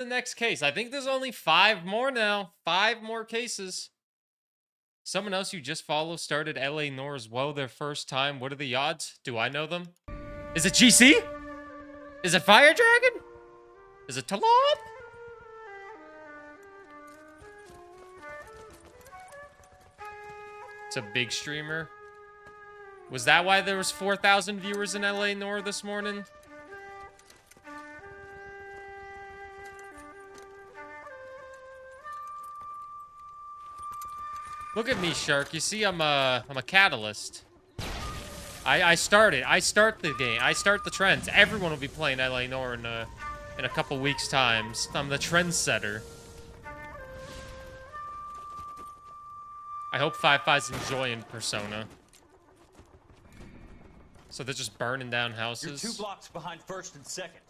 The next case. I think there's only 5 more now. 5 more cases. Someone else you just follow started LA Noire as well their first time. What are the odds? Do I know them? Is it GC? Is it Fire Dragon? Is it Talon? It's a big streamer. Was that why there was 4,000 viewers in LA Noire this morning? Look at me, Shark. You see, I'm a catalyst. I start it. I start the game. I start the trends. Everyone will be playing LA Noire in a couple weeks' time. I'm the trendsetter. I hope 5-5's enjoying Persona. So they're just burning down houses. You're 2 blocks behind first and second.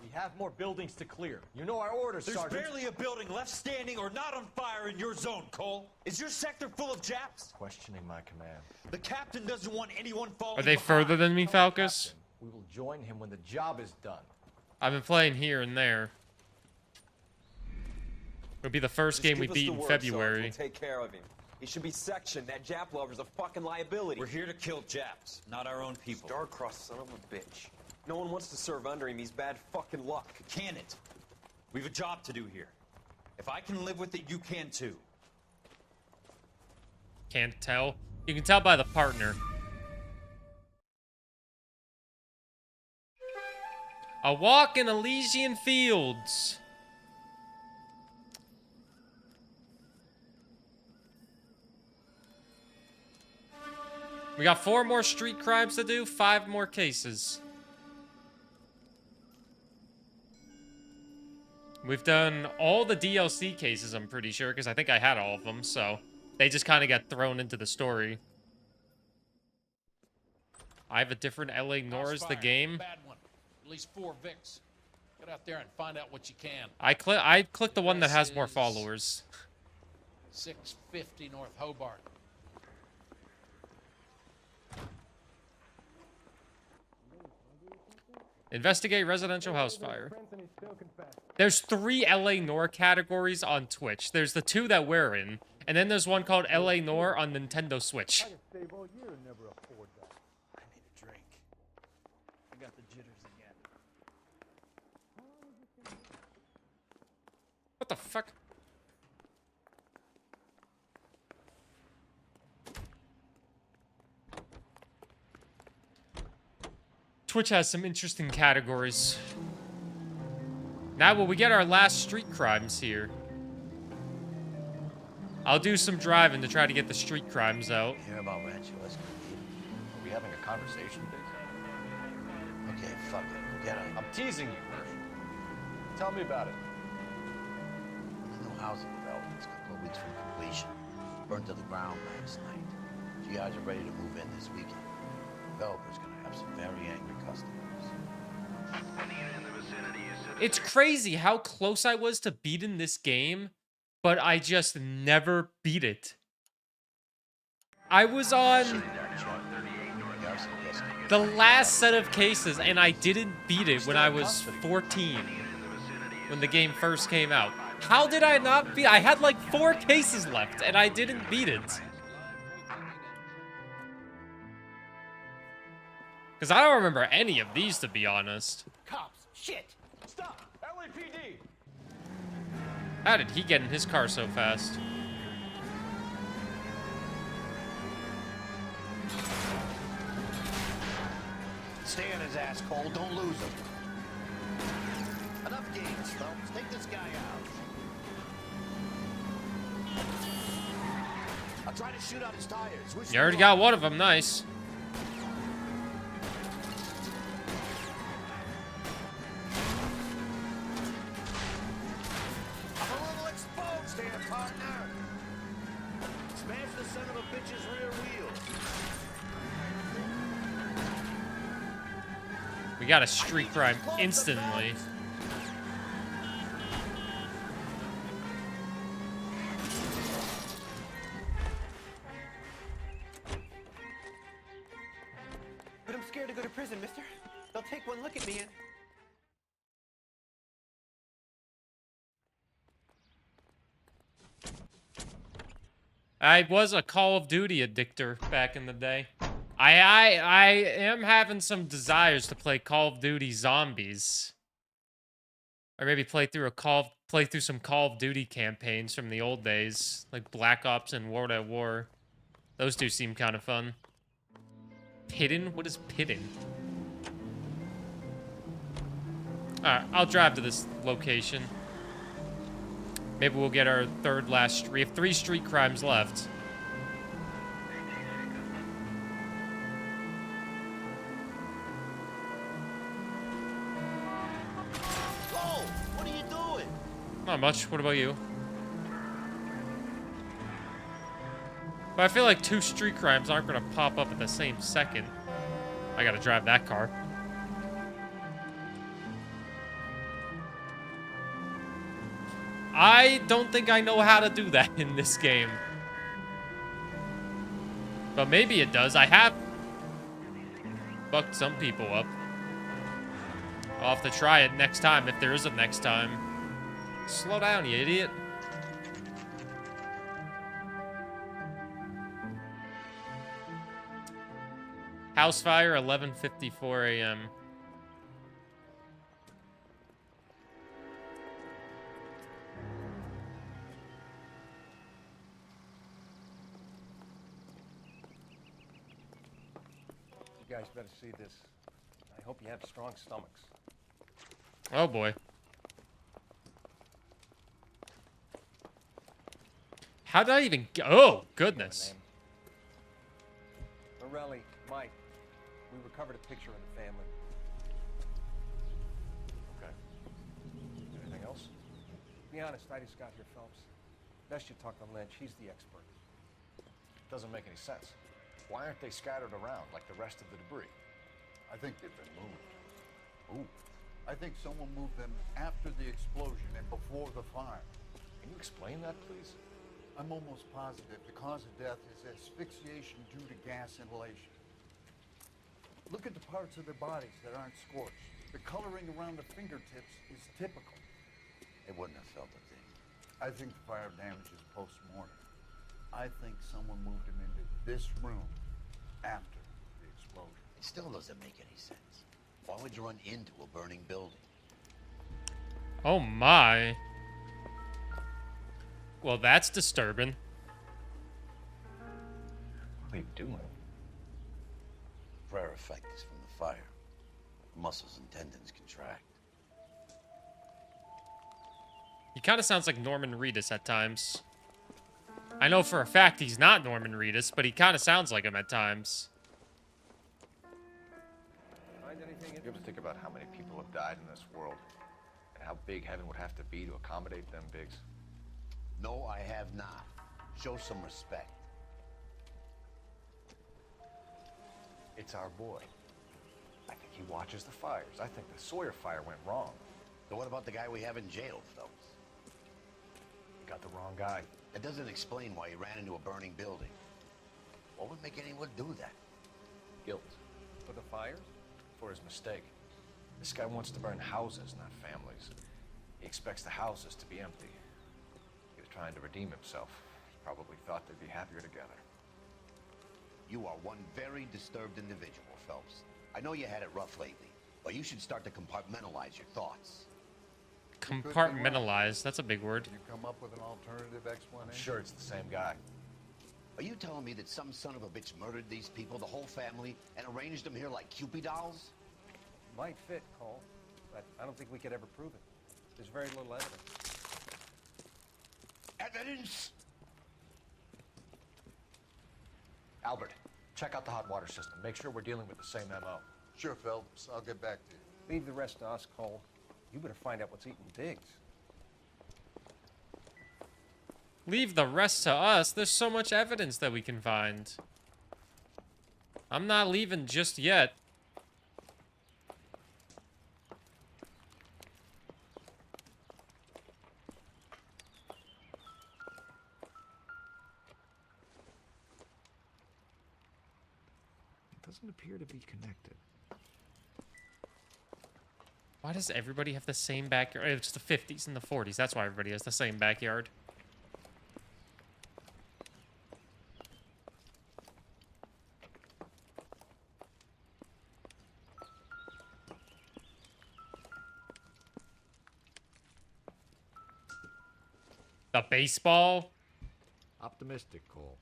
We have more buildings to clear. You know our orders, Sergeant. There's barely a building left standing or not on fire in your zone, Cole. Is your sector full of Japs? Questioning my command. The captain doesn't want anyone falling Are they behind. further than me, Falcus? We will join him when the job is done. I've been playing here and there. It'll be the first game we beat in February. We'll take care of him. He should be sectioned. That Jap lover's a fucking liability. We're here to kill Japs, not our own people. Star-crossed son of a bitch. No one wants to serve under him. He's bad fucking luck. Can it? We've a job to do here. If I can live with it, you can too. Can't tell. You can tell by the partner. A walk in Elysian fields. We got 4 more street crimes to do, 5 more cases. We've done all the DLC cases, I'm pretty sure, because I think I had all of them, so they just kind of got thrown into the story. I have a different LA Noire as the game. Bad one. At least 4 Vicks. Get out there and find out what you can. I click the one that has more followers. 650 North Hobart. Investigate residential house fire. There's 3 LA Noire categories on Twitch. There's the 2 that we're in, and then there's one called LA Noire on Nintendo Switch. I need a drink. I got the jitters again. What the fuck? Twitch has some interesting categories. Now will we get our last street crimes here? I'll do some driving to try to get the street crimes out. Hear about Rancho Escondido? Are we having a conversation, Big? Okay, fuck it. Forget it. I'm teasing you, Burr. Tell me about it. There's no housing development. It's a couple of weeks from completion. Burned to the ground last night. GIs are ready to move in this weekend. Developer's gonna have some very angry customers. It's crazy how close I was to beating this game, but I just never beat it. I was on the last set of cases, and I didn't beat it when I was 14, when the game first came out. How did I not beat it? I had like 4 cases left, and I didn't beat it. Because I don't remember any of these, to be honest. Cops! Shit! Stop! LAPD! How did he get in his car so fast? Stay on his ass, Cole. Don't lose him. Enough games, folks. Take this guy out. I'll try to shoot out his tires. You already got one of them. Nice. Partner! Smash the son of a bitch's rear wheel. We got a street crime instantly. But I'm scared to go to prison, mister. They'll take one look at me and... I was a Call of Duty addictor back in the day. I am having some desires to play Call of Duty Zombies. Or maybe play through some Call of Duty campaigns from the old days, like Black Ops and World at War. Those two seem kind of fun. Pidden? What is Pidden? Alright, I'll drive to this location. Maybe we'll get our third last... We have 3 street crimes left. Cole, what are you doing? Not much. What about you? But I feel like 2 street crimes aren't going to pop up at the same second. I gotta drive that car. I don't think I know how to do that in this game. But maybe it does. I have fucked some people up. I'll have to try it next time if there is a next time. Slow down, you idiot. House fire, 11:54 a.m. You guys better see this. I hope you have strong stomachs. Oh boy. How did I even get... Oh, goodness. Morelli, Mike, we recovered a picture of the family. Okay. Anything else? Be honest, I just got here, Phelps. Best you talk to Lynch. He's the expert. Doesn't make any sense. Why aren't they scattered around like the rest of the debris? I think they've been moved. Ooh. I think someone moved them after the explosion and before the fire. Can you explain that, please? I'm almost positive the cause of death is asphyxiation due to gas inhalation. Look at the parts of their bodies that aren't scorched. The coloring around the fingertips is typical. They wouldn't have felt a thing. I think the fire damage is post-mortem. I think someone moved him into this room after the explosion. It still doesn't make any sense. Why would you run into a burning building? Oh my. Well, that's disturbing. What are they doing? Prayer effect is from the fire. Muscles and tendons contract. He kind of sounds like Norman Reedus at times. I know for a fact he's not Norman Reedus, but he kind of sounds like him at times. Find anything You ever think about how many people have died in this world? And how big heaven would have to be to accommodate them, Biggs? No, I have not. Show some respect. It's our boy. I think he watches the fires. I think the Sawyer fire went wrong. So what about the guy we have in jail, Phelps? We got the wrong guy. That doesn't explain why he ran into a burning building. What would make anyone do that? Guilt. for the fires? For his mistake. This guy wants to burn houses, not families. He expects the houses to be empty. He was trying to redeem himself. He probably thought they'd be happier together. You are one very disturbed individual, Phelps. I know you had it rough lately, but you should start to compartmentalize your thoughts. Compartmentalize. That's a big word. Can you come up with an alternative explanation? I'm sure it's the same guy. Are you telling me that some son of a bitch murdered these people, the whole family, and arranged them here like Cupid dolls? Might fit, Cole, but I don't think we could ever prove it. There's very little evidence. Evidence? Albert, check out the hot water system. Make sure we're dealing with the same MO. Sure, Phelps. I'll get back to you. Leave the rest to us, Cole. You better find out what's eating Biggs. Leave the rest to us. There's so much evidence that we can find. I'm not leaving just yet. It doesn't appear to be connected. Why does everybody have the same backyard? It's the 50s and the 40s. That's why everybody has the same backyard. The baseball? Optimistic, Cole.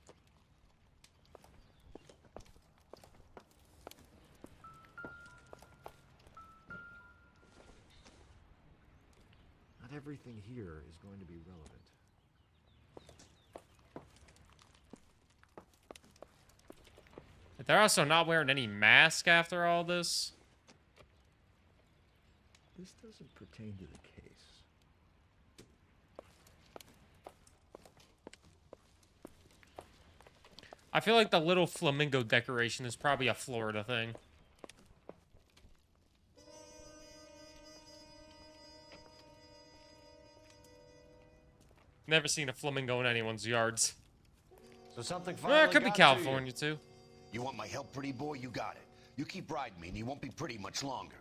Not everything here is going to be relevant. They're also not wearing any mask after all this. This doesn't pertain to the case. I feel like the little flamingo decoration is probably a Florida thing. Never seen a flamingo in anyone's yards. So something Well, finally it could be got California too. You want my help, pretty boy? You got it. You keep riding me, and you won't be pretty much longer.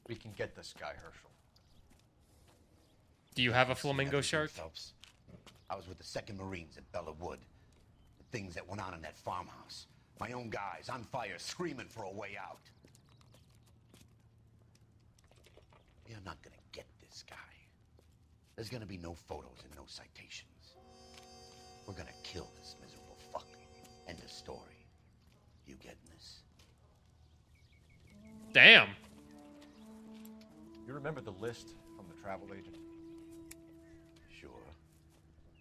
We can get this guy, Herschel. Do you have a I've seen flamingo everything, shark? Phelps. I was with the 2nd Marines at Bella Wood. The things that went on in that farmhouse. My own guys on fire, screaming for a way out. You're not gonna get this guy. There's gonna be no photos and no citations. We're gonna kill this miserable fuck. End of story. You getting this? Damn. You remember the list from the travel agent? Sure.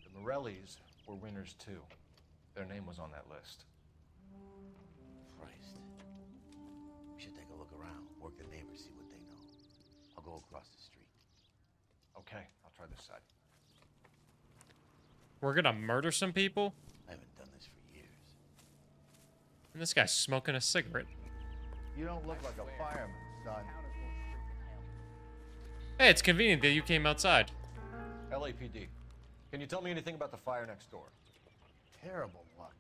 The Morellis were winners too. Their name was on that list. Christ. We should take a look around, work the neighbors, see what they know. I'll go across the street. Okay, I'll try this side. We're gonna murder some people? I haven't done this for years. And this guy's smoking a cigarette. You don't look like a fireman, son. Hey, it's convenient that you came outside. LAPD. Can you tell me anything about the fire next door? Terrible luck.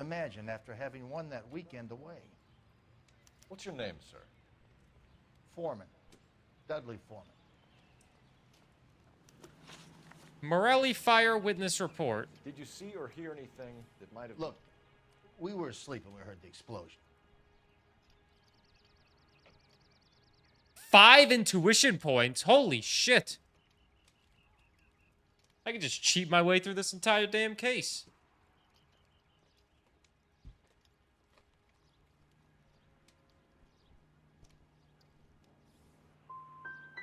Imagine after having won that weekend away. What's your name, sir? Foreman. Dudley Foreman. Morelli Fire Witness Report. Did you see or hear anything that might have... Look, we were asleep when we heard the explosion. 5 intuition points. Holy shit. I could just cheat my way through this entire damn case.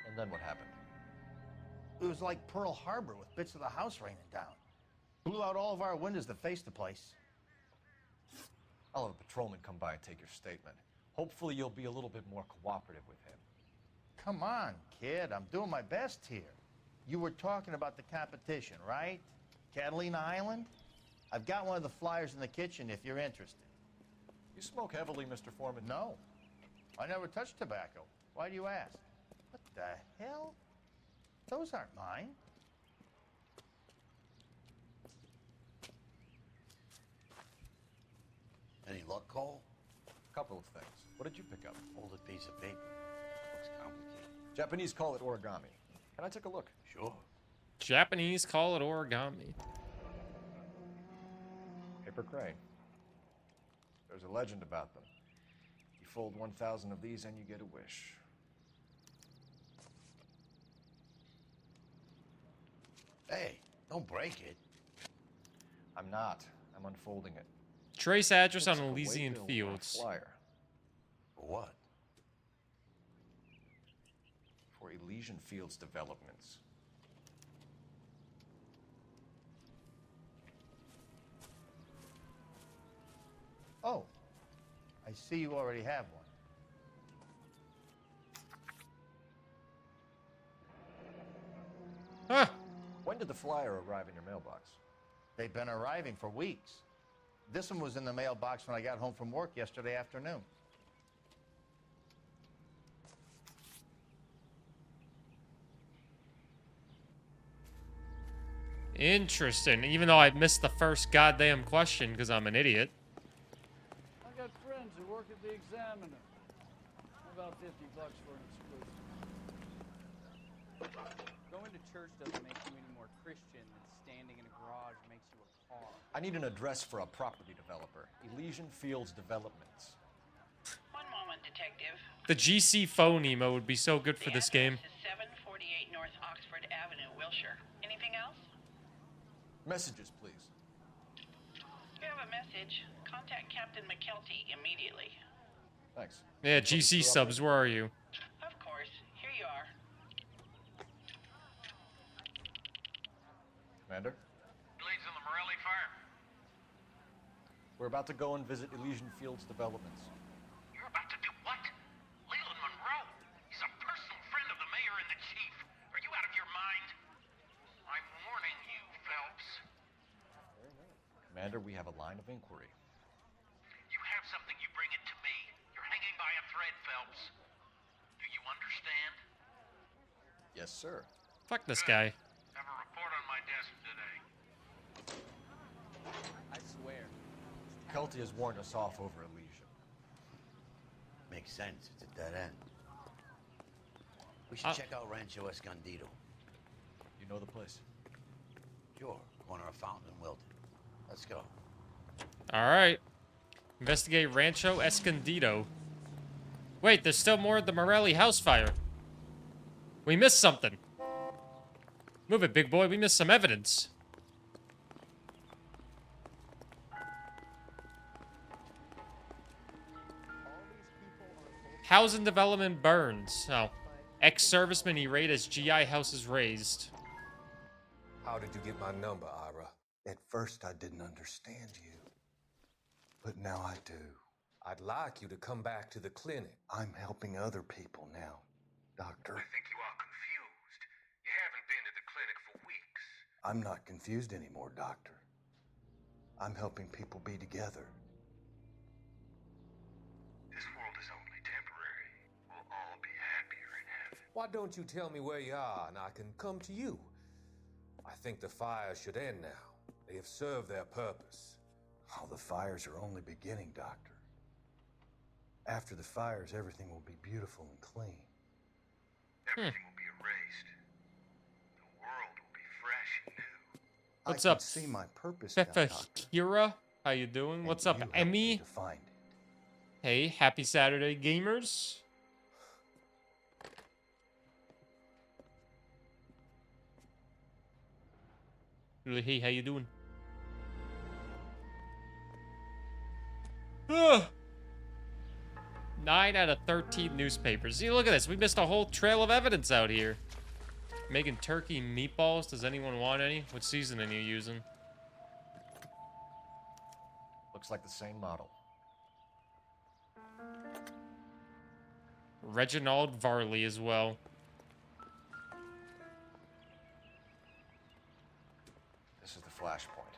And then what happened? It was like Pearl Harbor with bits of the house raining down. Blew out all of our windows that faced the place. I'll have a patrolman come by and take your statement. Hopefully you'll be a little bit more cooperative with him. Come on, kid. I'm doing my best here. You were talking about the competition, right? Catalina Island? I've got one of the flyers in the kitchen if you're interested. You smoke heavily, Mr. Foreman? No. I never touched tobacco. Why do you ask? What the hell? Those aren't mine. Any luck, Cole? Couple of things. What did you pick up? Folded piece of paper. Looks complicated. Japanese call it origami. Can I take a look? Sure. Japanese call it origami. Paper crane. There's a legend about them. You fold 1,000 of these and you get a wish. Hey, don't break it. I'm not. I'm unfolding it. Trace address on It's a Elysian waybill on a Fields. flyer For what? for Elysian Fields developments. Oh, I see you already have one. Huh. When did the flyer arrive in your mailbox? They've been arriving for weeks. This one was in the mailbox when I got home from work yesterday afternoon. Interesting. Even though I missed the first goddamn question because I'm an idiot. I got friends who work at the Examiner. About $50 for an exclusive. Going to church doesn't make you any more Christian than standing in a garage makes you a car. I need an address for a property developer. Elysian Fields Developments. One moment, detective. The GC phone emo would be so good for this game. The address is 748 North Oxford Ward Avenue, Wilshire. Anything else? Messages, please. If you have a message, contact Captain McKelty immediately. Thanks. Yeah, GC subs, where are you? Of course. Here you are. Commander? Leads on the Morelli fire. We're about to go and visit Elysian Fields developments. You're about to do what? Leland Monroe. He's a personal friend of the mayor and the chief. Are you out of your mind? I'm warning you, Phelps. Commander, we have a line of inquiry. You have something, you bring it to me. You're hanging by a thread, Phelps. Do you understand? Yes, sir. Fuck this guy. Have a report on my desk today. I swear. Kelty has warned us off over Elysian. Makes sense. It's a dead end. We should check out Rancho Escondido. You know the place? Sure. Corner of Fountain and Wilton. Let's go. All right. Investigate Rancho Escondido. Wait, there's still more of the Morelli house fire. We missed something. Move it, big boy. We missed some evidence. Housing development burns. Oh. Ex-serviceman irate as GI house is razed. How did you get my number, Ira? At first, I didn't understand you. But now I do. I'd like you to come back to the clinic. I'm helping other people now, Doctor. I think you are confused. You haven't been to the clinic for weeks. I'm not confused anymore, Doctor. I'm helping people be together. This world is only temporary. We'll all be happier in heaven. Why don't you tell me where you are and I can come to you? I think the fire should end now. They have served their purpose. Oh, the fires are only beginning, Doctor. After the fires, everything will be beautiful and clean. Everything will be erased. The world will be fresh and new. What's I up? can see my purpose now, Fefa Doctor. Kira? How you doing? What's up, You helped me Emmy? to find it. Hey, happy Saturday, gamers. Hey, how you doing? Ugh. 9 out of 13 newspapers. See, look at this. We missed a whole trail of evidence out here. Making turkey meatballs. Does anyone want any? What seasoning are you using? Looks like the same model. Reginald Varley as well. This is the flashpoint.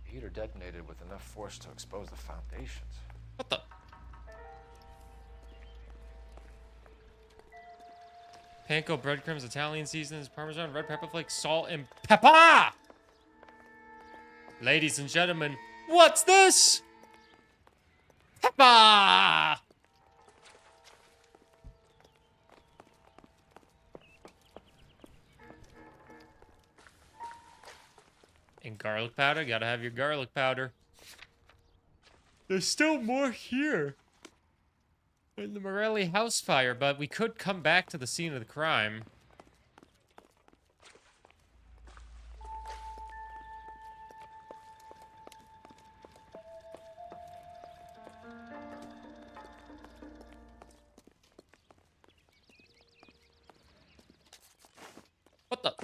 The heater detonated with enough force to expose the foundations. What the? Panko breadcrumbs, Italian seasonings, Parmesan, red pepper flakes, salt, and pepper! Ladies and gentlemen, what's this? Pepper! And garlic powder, gotta have your garlic powder. There's still more here in the Morelli house fire, but we could come back to the scene of the crime. What the?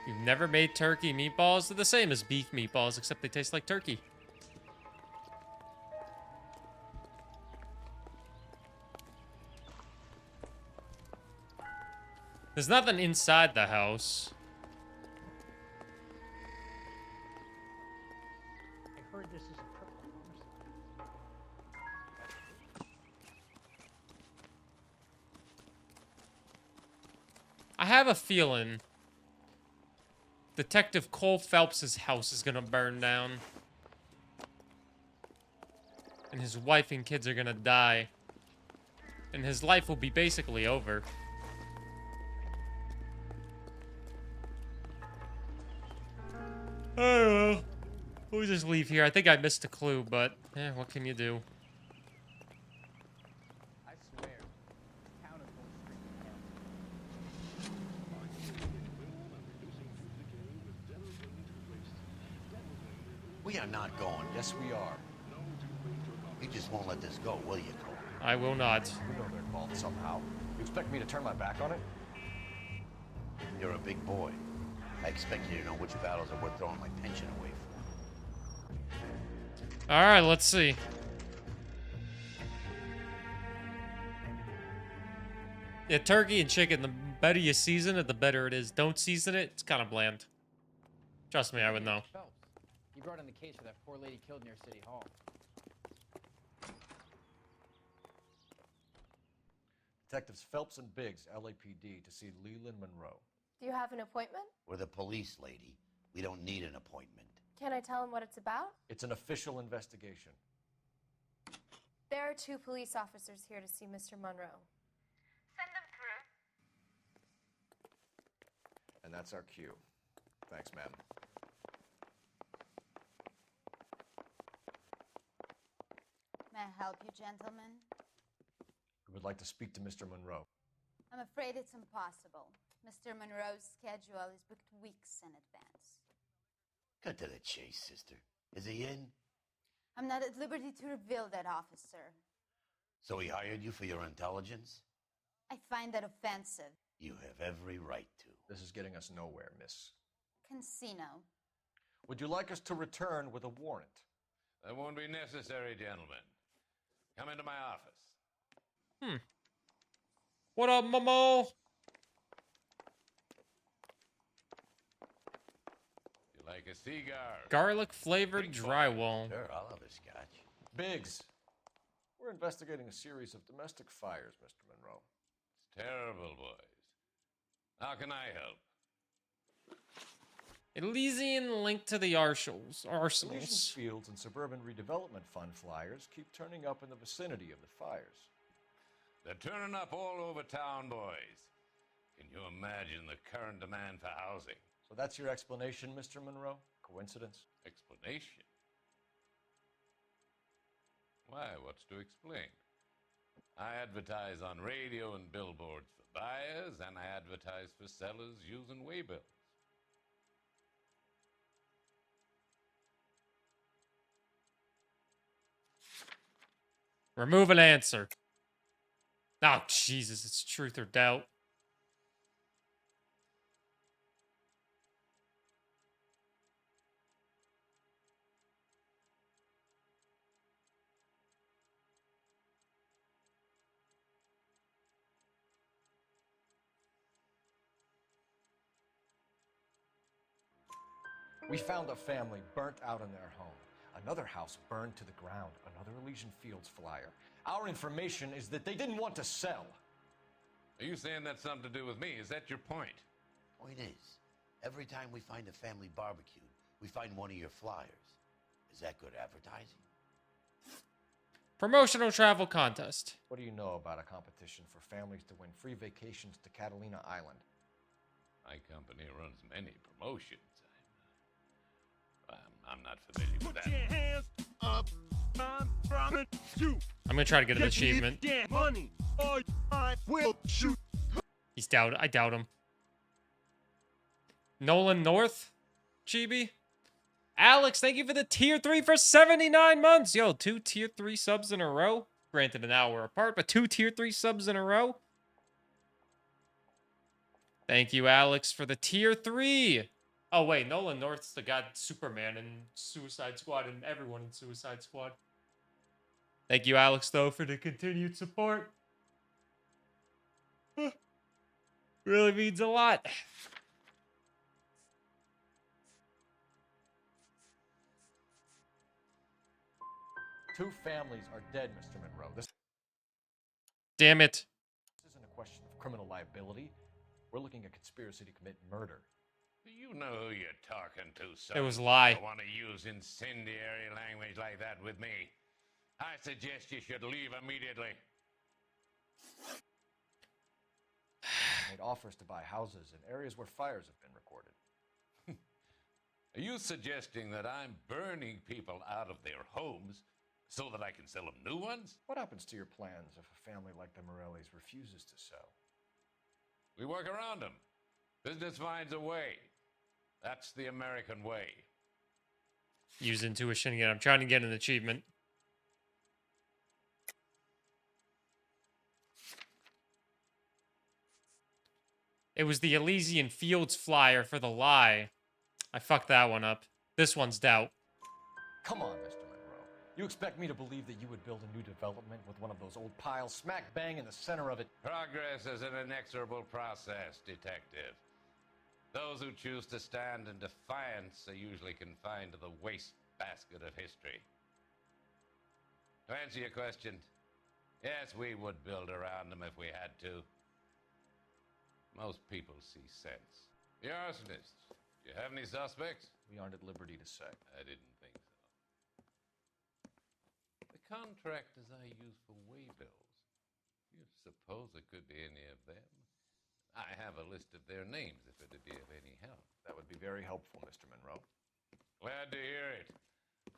You've never made turkey meatballs? They're the same as beef meatballs, except they taste like turkey. There's nothing inside the house. I heard this is a triple homicide. I have a feeling Detective Cole Phelps's house is gonna burn down. And his wife and kids are gonna die. And his life will be basically over. I don't know. We'll just leave here. I think I missed a clue, but what can you do? I swear, town is going straight to hell. We are not going. Yes, we are. You just won't let this go, will you, Cole? I will not. You know they're involved somehow. You expect me to turn my back on it? You're a big boy. I expect you to know which battles are worth throwing my pension away for. All right, let's see. Yeah, turkey and chicken, the better you season it, the better it is. Don't season it, it's kind of bland. Trust me, I would know. Phelps, you brought in the case for that poor lady killed near City Hall. Detectives Phelps and Biggs, LAPD, to see Leland Monroe. Do you have an appointment? We're the police, lady. We don't need an appointment. Can I tell him what it's about? It's an official investigation. There are 2 police officers here to see Mr. Monroe. Send them through. And that's our cue. Thanks, ma'am. May I help you, gentlemen? We would like to speak to Mr. Monroe. I'm afraid it's impossible. Mr. Monroe's schedule is booked weeks in advance. Cut to the chase, sister. Is he in? I'm not at liberty to reveal that, officer. So he hired you for your intelligence? I find that offensive. You have every right to. This is getting us nowhere, miss. Casino. Would you like us to return with a warrant? That won't be necessary, gentlemen. Come into my office. What up, Momo? You like a cigar? Garlic flavored drywall. Sure, I'll have a scotch. Biggs, we're investigating a series of domestic fires, Mr. Monroe. It's terrible, boys. How can I help? Elysian linked to the Elysian arsenals. Fields and Suburban Redevelopment Fund flyers keep turning up in the vicinity of the fires. They're turning up all over town, boys. Can you imagine the current demand for housing? So that's your explanation, Mr. Monroe? Coincidence? Explanation? Why, what's to explain? I advertise on radio and billboards for buyers, and I advertise for sellers using waybills. Remove an answer. Oh, Jesus, it's truth or doubt. We found a family burnt out in their home. Another house burned to the ground. Another Elysian Fields flyer. Our information is that they didn't want to sell. Are you saying that's something to do with me? Is that your point? Point is, every time we find a family barbecue, we find one of your flyers. Is that good advertising? Promotional travel contest. What do you know about a competition for families to win free vacations to Catalina Island? My company runs many promotions. I'm not familiar with that. Put your hands up. I'm from you. I'm gonna try to get an achievement. Get money, or I will shoot. I doubt him. Nolan North, Chibi. Alex, thank you for the tier 3 for 79 months. Yo, 2 tier 3 subs in a row. Granted, an hour apart, but 2 tier 3 subs in a row. Thank you, Alex, for the tier 3. Oh, wait, Nolan North's the guy Superman and Suicide Squad and everyone in Suicide Squad. Thank you, Alex, though, for the continued support. Really means a lot. Two families are dead, Mr. Monroe. This Damn it. isn't a question of criminal liability. We're looking at conspiracy to commit murder. Do you know who you're talking to, son? It was lie. You want to use incendiary language like that with me? I suggest you should leave immediately. Made offers to buy houses in areas where fires have been recorded. Are you suggesting that I'm burning people out of their homes so that I can sell them new ones? What happens to your plans if a family like the Morellis refuses to sell? We work around them. Business finds a way. That's the American way. Use intuition again. I'm trying to get an achievement. It was the Elysian Fields flyer for the lie. I fucked that one up. This one's doubt. Come on, Mr. Monroe. You expect me to believe that you would build a new development with one of those old piles smack bang in the center of it? Progress is an inexorable process, detective. Those who choose to stand in defiance are usually confined to the wastebasket of history. To answer your question, yes, we would build around them if we had to. Most people see sense. The arsonists. Do you have any suspects? We aren't at liberty to say. I didn't think so. The contractors I use for waybills. You suppose it could be any of them? I have a list of their names if it'd be of any help. That would be very helpful, Mr. Monroe. Glad to hear it.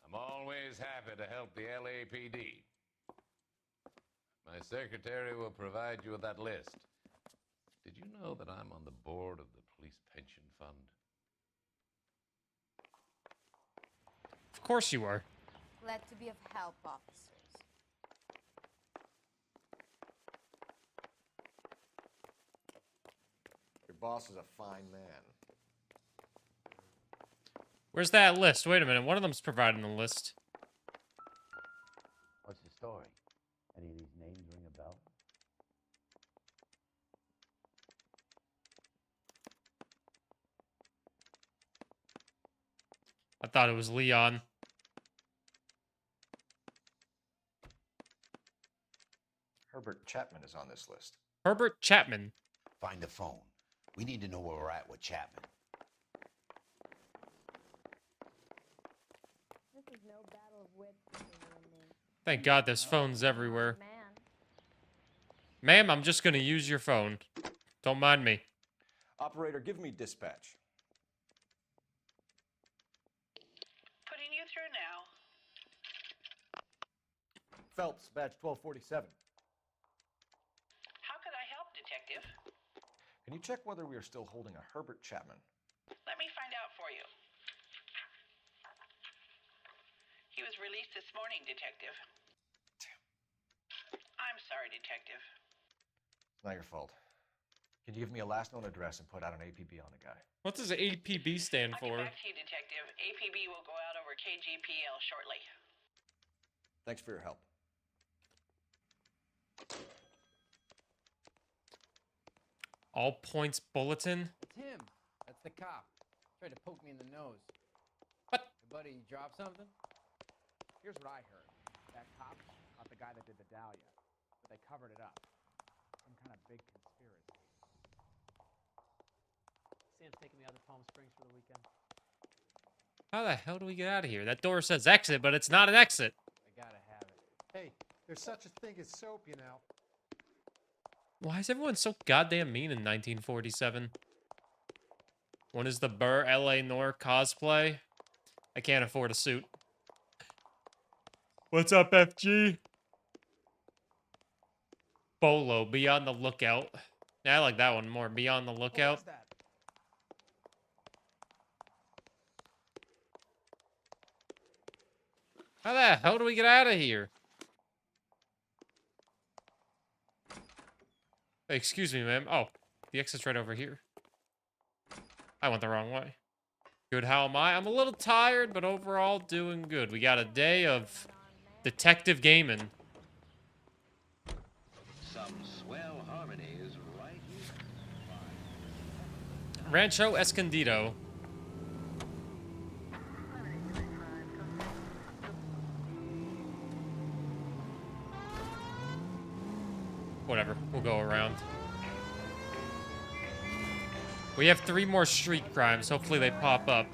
I'm always happy to help the LAPD. My secretary will provide you with that list. Did you know that I'm on the board of the police pension fund? Of course you are. Glad to be of help, officers. Your boss is a fine man. Where's that list? Wait a minute. One of them's providing the list. What's the story? Any of these names ring a bell? I thought it was Leon. Herbert Chapman is on this list. Herbert Chapman. Find the phone. We need to know where we're at with Chapman. This is no battle of wits between you and me. Thank God there's phones everywhere. Ma'am, I'm just gonna use your phone. Don't mind me. Operator, give me dispatch. Putting you through now. Phelps, badge 1247. How could I help, Detective? Can you check whether we are still holding a Herbert Chapman? Let me find out for you. He was released this morning, Detective. I'm sorry, Detective. It's not your fault. Can you give me a last known address and put out an APB on the guy? What does APB stand I'll for? get back to you, Detective. APB will go out over KGPL shortly. Thanks for your help. All points bulletin? It's him. That's the cop. Tried to poke me in the nose. What? Hey, buddy, you dropped something? Here's what I heard. That cop caught the guy that did the dahlia, but they covered it up. Some kind of big conspiracy. Sam's taking me out to Palm Springs for the weekend. How the hell do we get out of here? That door says exit, but it's not an exit. I gotta have it. Hey, there's such a thing as soap, you know. Why is everyone so goddamn mean in 1947? When is the Burr LA Noire cosplay? I can't afford a suit. What's up, FG? Bolo, be on the lookout. Yeah, I like that one more. Be on the lookout. How the hell do we get out of here? Hey, excuse me, ma'am. Oh, the exit's right over here. I went the wrong way. Good, how am I? I'm a little tired, but overall doing good. We got a day of detective gaming. Some swell harmonies right here. Rancho Escondido. Whatever, we'll go around. We have 3 more street crimes. Hopefully they pop up.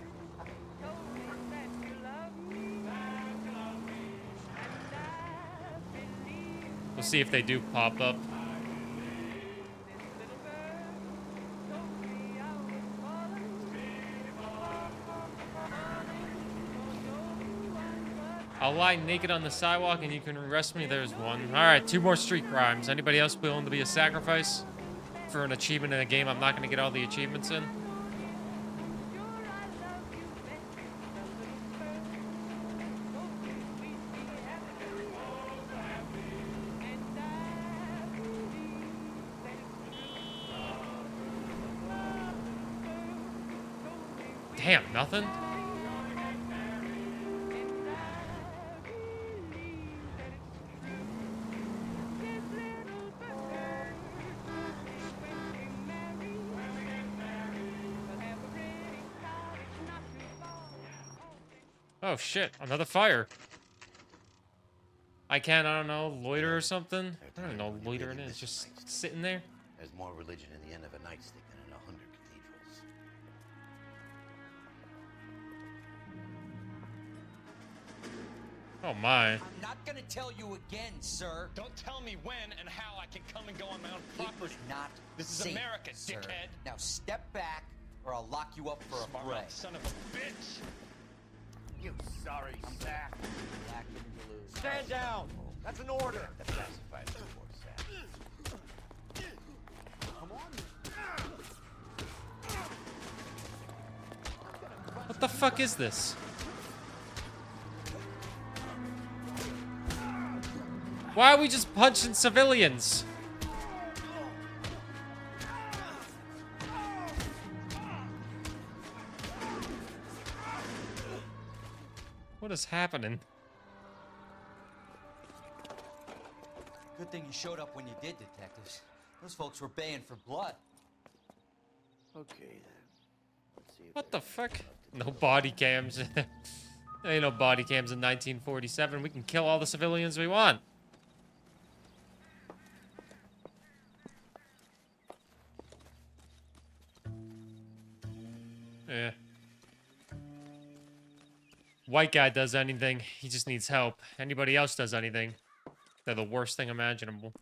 We'll see if they do pop up. I'll lie naked on the sidewalk and you can arrest me. There's one. All right, 2 more street crimes. Anybody else willing to be a sacrifice for an achievement in a game I'm not going to get all the achievements in? Damn, nothing? Oh shit, another fire. I don't know, loiter or something? I don't know what loitering is, just sitting there? There's more religion in the end of a nightstick than in 100 cathedrals. Oh my. I'm not gonna tell you again, sir. Don't tell me when and how I can come and go on my own property. It was not This is safe, America, sir. dickhead. Now step back, or I'll lock you up for a fray. Son of a bitch! You sorry sack. Black and blue. Stand down. That's an order. The classified report said. Come on. What the fuck is this? Why are we just punching civilians? What is happening? Good thing you showed up when you did, detectives. Those folks were baying for blood. Okay then. Let's see if What the fuck? No body cams. There ain't no body cams in 1947. We can kill all the civilians we want. Yeah. White guy does anything, he just needs help. Anybody else does anything, they're the worst thing imaginable.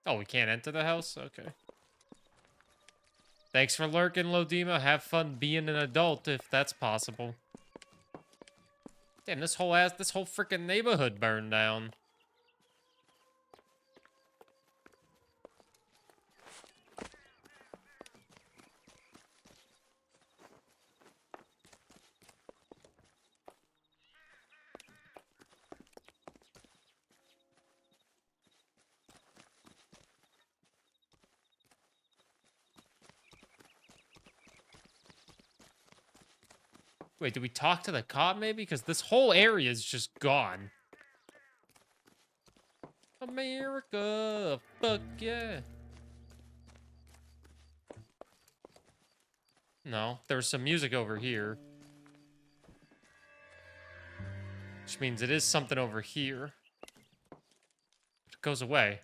Oh, we can't enter the house? Okay. Thanks for lurking, Lodima. Have fun being an adult, if that's possible. Damn, this whole freaking neighborhood burned down. Wait, did we talk to the cop maybe? Because this whole area is just gone. America, fuck yeah. No, there's some music over here. Which means it is something over here. It goes away.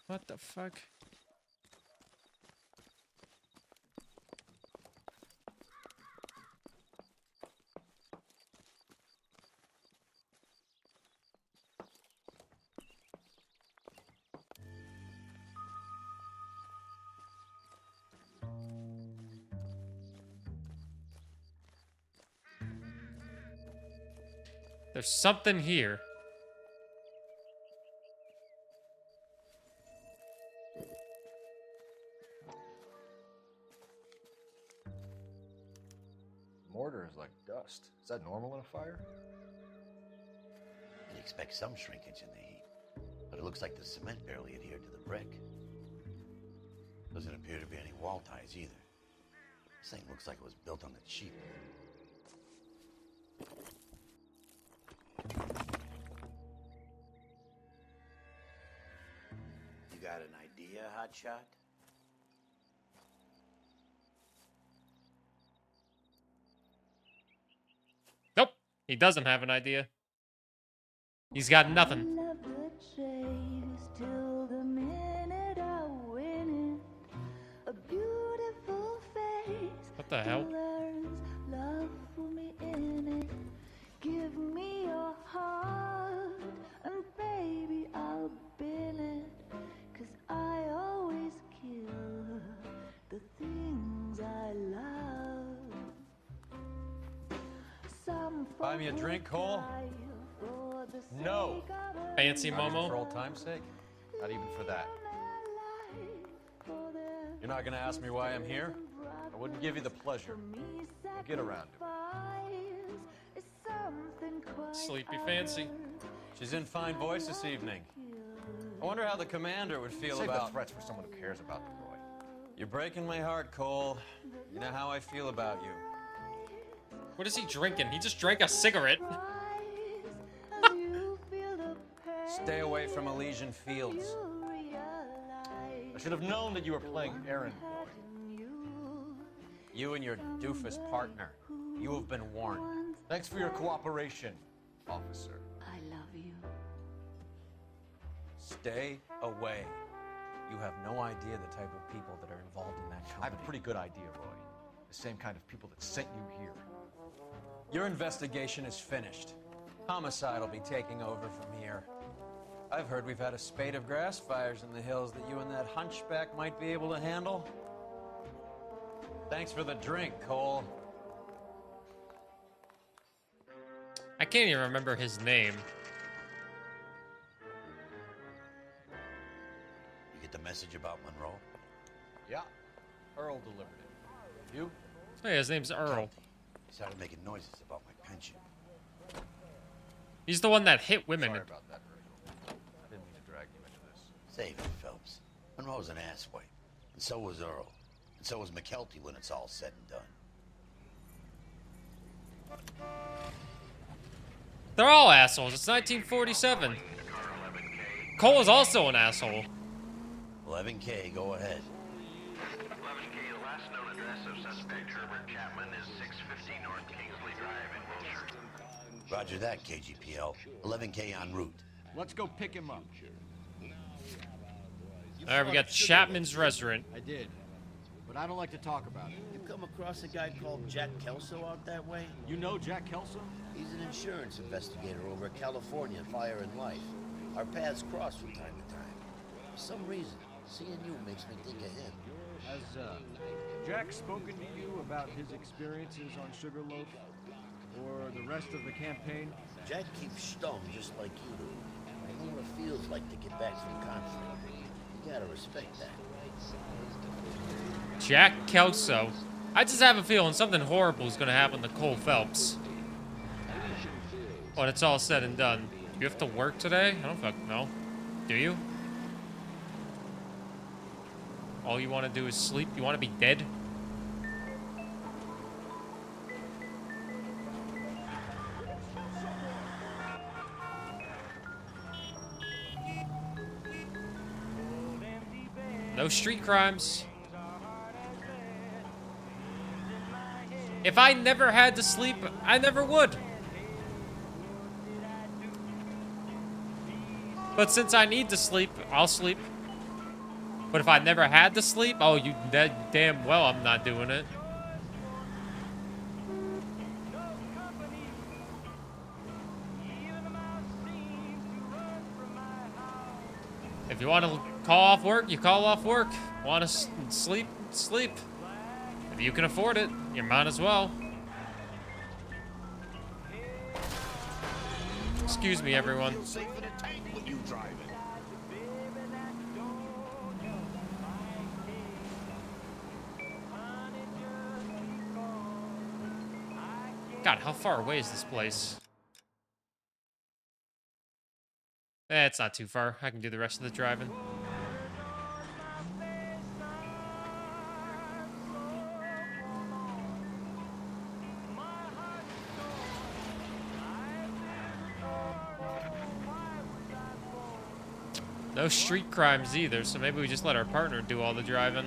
What the fuck? There's something here. Mortar is like dust. Is that normal in a fire? You'd expect some shrinkage in the heat, but it looks like the cement barely adhered to the brick. Doesn't appear to be any wall ties either. This thing looks like it was built on the cheap. You got an idea, Hotshot? Nope, he doesn't have an idea. He's got nothing. Love the chase till Buy me a drink, Cole? No. Fancy Not even Momo. for old time's sake? Not even for that. You're not gonna ask me why I'm here? I wouldn't give you the pleasure. We'll get around to it. Sleepy Fancy. She's in fine voice this evening. I wonder how the commander would feel Save about... the threats for someone who cares about them, Roy. You're breaking my heart, Cole. You know how I feel about you. What is he drinking? He just drank a cigarette. Stay away from Elysian Fields. I should have known that you were playing errand boy. You and your doofus partner. You have been warned. Thanks for your cooperation, officer. I love you. Stay away. You have no idea the type of people that are involved in that I company. have a pretty good idea, Roy. The same kind of people that sent you here. Your investigation is finished. Homicide will be taking over from here. I've heard we've had a spate of grass fires in the hills that you and that hunchback might be able to handle. Thanks for the drink, Cole. I can't even remember his name. You get the message about Monroe? Yeah. Earl delivered it. You? Hey, his name's Earl. He started making noises about my pension. He's the one that hit women. Sorry about that, Virgil. I didn't mean to drag you into this. Save it, Phelps. Monroe's an asswipe. And so was Earl. And so was McKelty when it's all said and done. They're all assholes. It's 1947. Cole is also an asshole. 11K, go ahead. 11K, the last known address of suspect Herbert Chapman is 650 North Kingsley Drive in Wilshire. Roger that, KGPL. 11K en route. Let's go pick him up. All right, we got Chapman's Restaurant. I did, but I don't like to talk about it. You come across a guy called Jack Kelso out that way? You know Jack Kelso? He's an insurance investigator over at California Fire and Life. Our paths cross from time to time. For some reason, seeing you makes me think of him. Has Jack spoken to you about his experiences on Sugarloaf or the rest of the campaign? Jack keeps stum just like you do. I know what it feels like to get back from conflict. You gotta respect that. Jack Kelso. I just have a feeling something horrible is going to happen to Cole Phelps. When it's all said and done. You have to work today? I don't fucking know. Do you? All you want to do is sleep? You want to be dead? No street crimes. If I never had to sleep, I never would. But since I need to sleep, I'll sleep. But if I never had to sleep, oh, you damn well I'm not doing it. If you want to call off work, you call off work. Want to sleep, sleep. If you can afford it, you might as well. Excuse me, everyone. God, how far away is this place? It's not too far. I can do the rest of the driving. No street crimes either, so maybe we just let our partner do all the driving.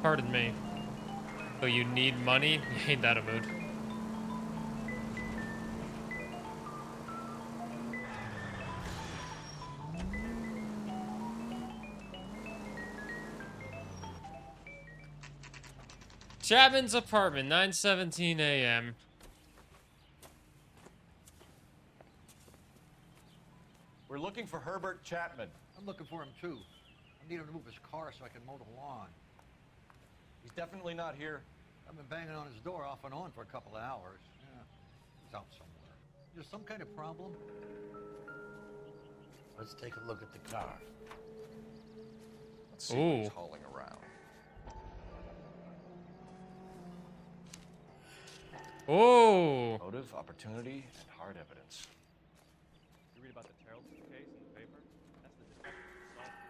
Pardon me. Oh, you need money? Ain't that a mood? Chapman's apartment, 9:17 a.m. We're looking for Herbert Chapman. I'm looking for him too. I need him to move his car so I can mow the lawn. He's definitely not here. I've been banging on his door off and on for a couple of hours. Yeah, he's out somewhere. Is there some kind of problem? Let's take a look at the car. Let's see what he's hauling around. Oh. Motive, opportunity, and hard evidence. You read about the Tarleton case in the paper? That's the detective who solved it.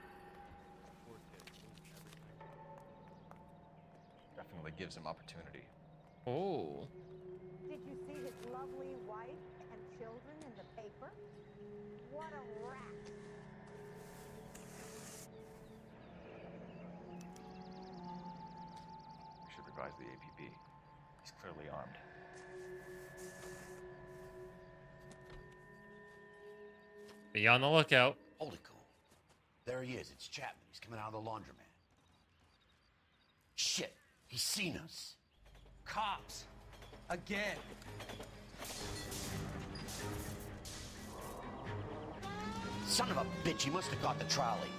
Poor kid, losing everything. Definitely gives him opportunity. Oh. Did you see his lovely wife and children in the paper? What a rat. We should revise the APB. He's clearly armed. Be on the lookout. Hold it, Cole. There he is. It's Chapman. He's coming out of the laundromat. Shit. He's seen us. Cops. Again. Son of a bitch. He must have caught the trolley.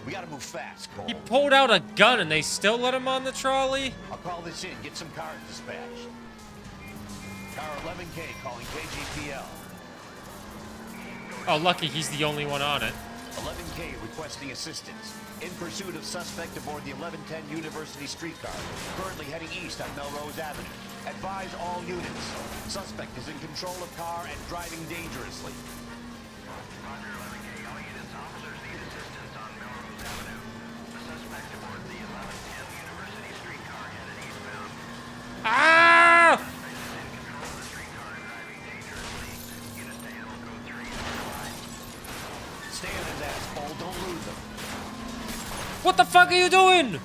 We gotta move fast, Cole. He pulled out a gun and they still let him on the trolley? I'll call this in. Get some cars dispatched. Car 11K calling KGPL. Oh, lucky he's the only one on it. 11K requesting assistance. In pursuit of suspect aboard the 1110 University streetcar. Currently heading east on Melrose Avenue. Advise all units. Suspect is in control of car and driving dangerously. Roger, 11K. All units, officers need assistance on Melrose Avenue. The suspect aboard the 1110 University streetcar headed eastbound. Ah! Stay on his ass, Paul. Don't lose him. What the fuck are you doing?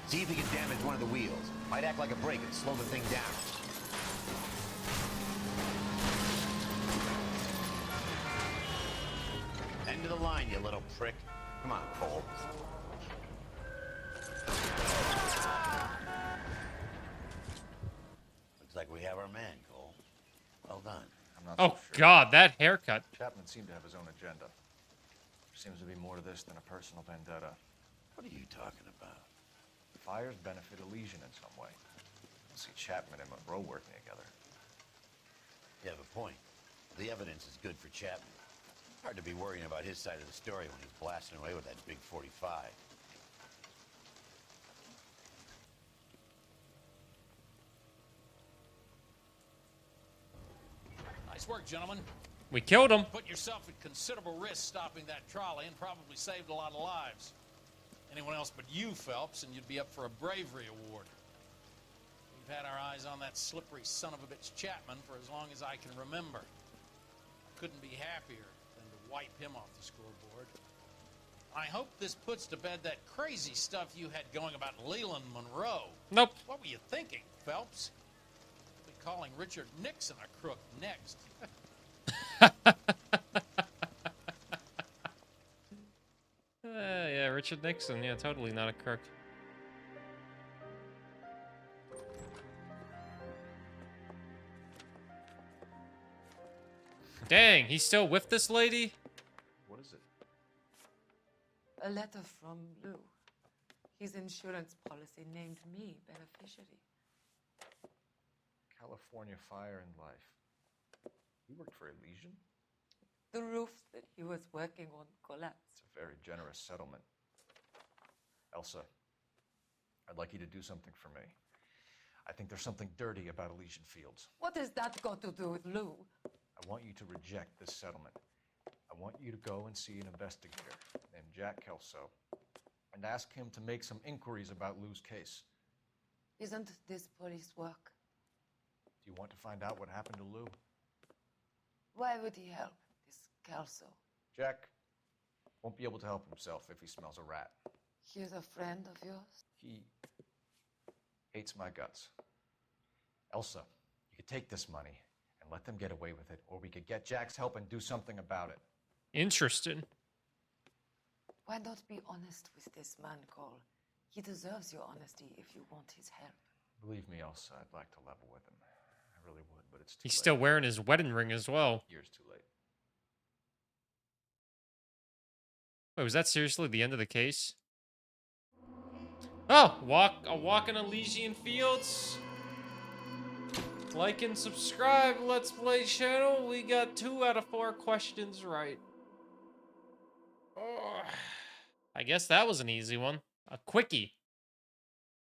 See if he can damage one of the wheels. Might act like a brake and slow the thing down. End of the line, you little prick. Come on, Cole. Looks like we have our man, Cole. Well done. I'm not Oh, so sure. God, that haircut. Chapman seemed to have his own agenda. There seems to be more to this than a personal vendetta. What are you talking about? The fires benefit Elysian in some way. I see Chapman and Monroe working together. You have a point. The evidence is good for Chapman. Hard to be worrying about his side of the story when he's blasting away with that big 45. Nice work, gentlemen. We killed him. Put yourself at considerable risk stopping that trolley and probably saved a lot of lives. Anyone else but you, Phelps, and you'd be up for a bravery award. We've had our eyes on that slippery son of a bitch Chapman for as long as I can remember. Couldn't be happier than to wipe him off the scoreboard. I hope this puts to bed that crazy stuff you had going about Leland Monroe. Nope. What were you thinking, Phelps? We'll be calling Richard Nixon a crook next. Yeah, Richard Nixon. Yeah, totally not a crook. Dang, he's still with this lady? What is it? A letter from Lou. His insurance policy named me beneficiary. California Fire and Life. You worked for Elysian? The roof that he was working on collapsed. It's a very generous settlement. Elsa, I'd like you to do something for me. I think there's something dirty about Elysian Fields. What has that got to do with Lou? I want you to reject this settlement. I want you to go and see an investigator named Jack Kelso and ask him to make some inquiries about Lou's case. Isn't this police work? Do you want to find out what happened to Lou? Why would he help this Kelso? Jack won't be able to help himself if he smells a rat. He's a friend of yours? He hates my guts. Elsa, you could take this money and let them get away with it, or we could get Jack's help and do something about it. Interesting. Why not be honest with this man, Cole? He deserves your honesty if you want his help. Believe me, Elsa, I'd like to level with him. I really would, but it's too He's late. still wearing his wedding ring as well. Years too late. Wait, was that seriously the end of the case? Oh, a walk in Elysian Fields. Like and subscribe, Let's Play channel. We got 2 out of 4 questions right. Oh, I guess that was an easy one. A quickie.